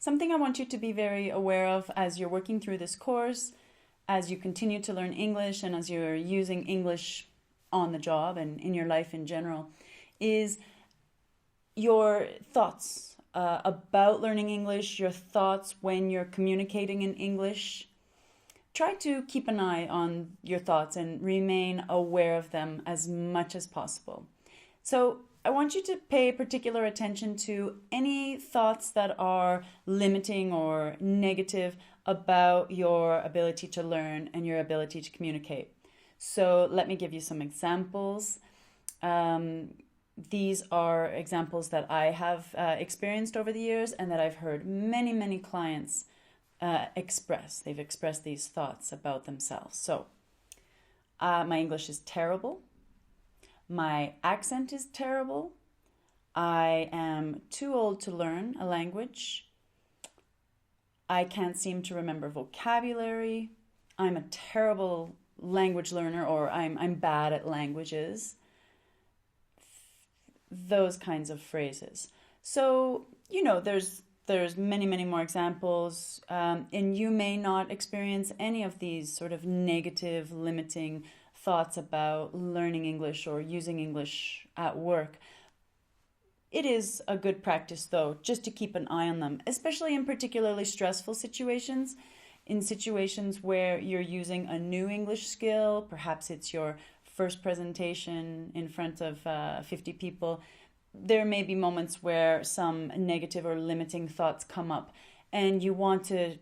something I want you to be very aware of as you're working through this course, as you continue to learn English, and as you're using English on the job and in your life in general, is your thoughts about learning English, your thoughts when you're communicating in English. Try to keep an eye on your thoughts and remain aware of them as much as possible. So I want you to pay particular attention to any thoughts that are limiting or negative about your ability to learn and your ability to communicate. So let me give you some examples. These are examples that I have experienced over the years and that I've heard many, many clients express. They've expressed these thoughts about themselves. So, my English is terrible. My accent is terrible. I am too old to learn a language. I can't seem to remember vocabulary. I'm a terrible language learner, or I'm bad at languages. Those kinds of phrases. So, there's many, many more examples, and you may not experience any of these sort of negative, limiting thoughts about learning English or using English at work. It is a good practice, though, just to keep an eye on them, especially in particularly stressful situations, in situations where you're using a new English skill. Perhaps it's your first presentation in front of 50 people. There may be moments where some negative or limiting thoughts come up, and you want to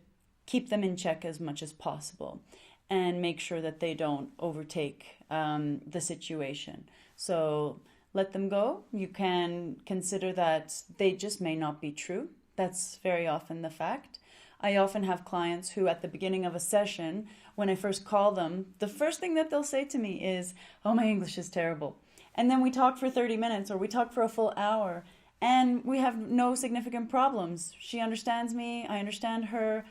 keep them in check as much as possible and make sure that they don't overtake the situation. So let them go. You can consider that they just may not be true. That's very often the fact. I often have clients who at the beginning of a session, when I first call them, the first thing that they'll say to me is, "Oh, my English is terrible." And then we talk for 30 minutes or we talk for a full hour and we have no significant problems. She understands me, I understand her.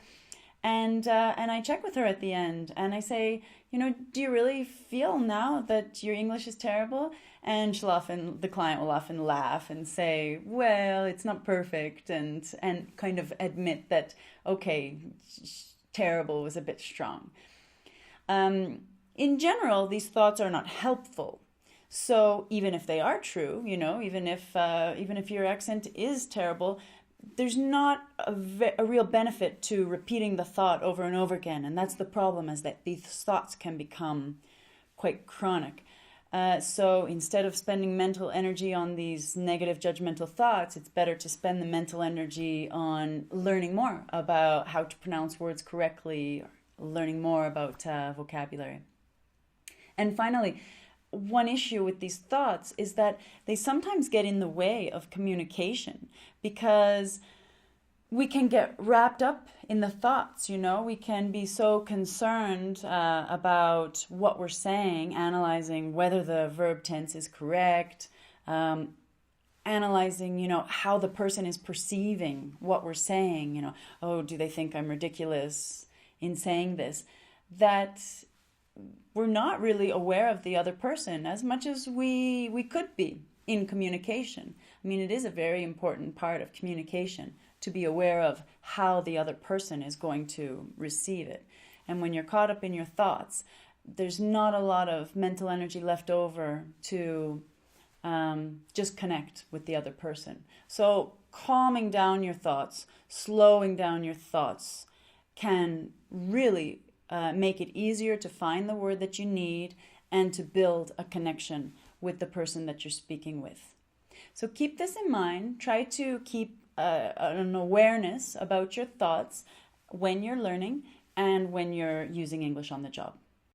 And I check with her at the end and I say, do you really feel now that your English is terrible? And the client will often laugh and say, well, it's not perfect, and kind of admit that, okay, terrible was a bit strong. In general, these thoughts are not helpful. So even if they are true, even if your accent is terrible, there's not a real benefit to repeating the thought over and over again. And that's the problem, is that these thoughts can become quite chronic. So instead of spending mental energy on these negative judgmental thoughts, it's better to spend the mental energy on learning more about how to pronounce words correctly, or learning more about vocabulary. And finally, one issue with these thoughts is that they sometimes get in the way of communication, because we can get wrapped up in the thoughts, we can be so concerned about what we're saying, analyzing whether the verb tense is correct, analyzing, how the person is perceiving what we're saying, oh, do they think I'm ridiculous in saying this, that we're not really aware of the other person as much as we could be in communication. I mean, it is a very important part of communication to be aware of how the other person is going to receive it. And when you're caught up in your thoughts, there's not a lot of mental energy left over to just connect with the other person. So calming down your thoughts, slowing down your thoughts can really make it easier to find the word that you need and to build a connection with the person that you're speaking with. So keep this in mind. Try to keep an awareness about your thoughts when you're learning and when you're using English on the job.